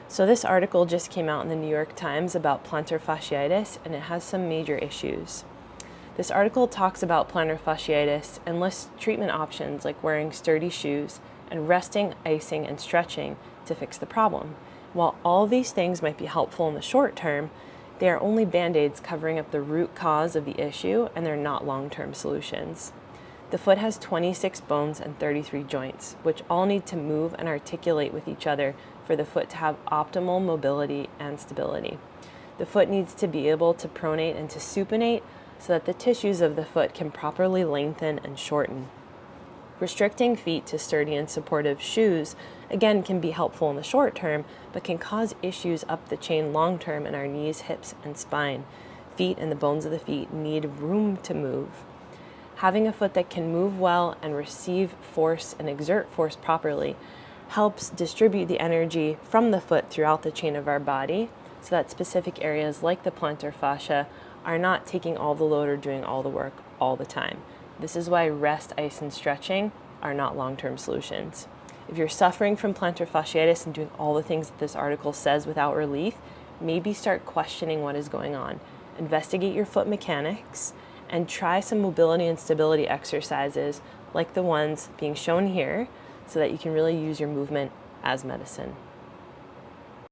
So this article just came out in the New York Times about plantar fasciitis, and it has some major issues. This article talks about plantar fasciitis and lists treatment options like wearing sturdy shoes and resting, icing, and stretching to fix the problem. While all these things might be helpful in the short term, they are only band-aids covering up the root cause of the issue, and they're not long-term solutions. The foot has 26 bones and 33 joints, which all need to move and articulate with each other for the foot to have optimal mobility and stability. The foot needs to be able to pronate and to supinate so that the tissues of the foot can properly lengthen and shorten. Restricting feet to sturdy and supportive shoes, again, can be helpful in the short term, but can cause issues up the chain long term in our knees, hips, and spine. Feet and the bones of the feet need room to move. Having a foot that can move well and receive force and exert force properly helps distribute the energy from the foot throughout the chain of our body so that specific areas like the plantar fascia are not taking all the load or doing all the work all the time. This is why rest, ice, and stretching are not long-term solutions. If you're suffering from plantar fasciitis and doing all the things that this article says without relief, maybe start questioning what is going on. Investigate your foot mechanics and try some mobility and stability exercises like the ones being shown here so that you can really use your movement as medicine.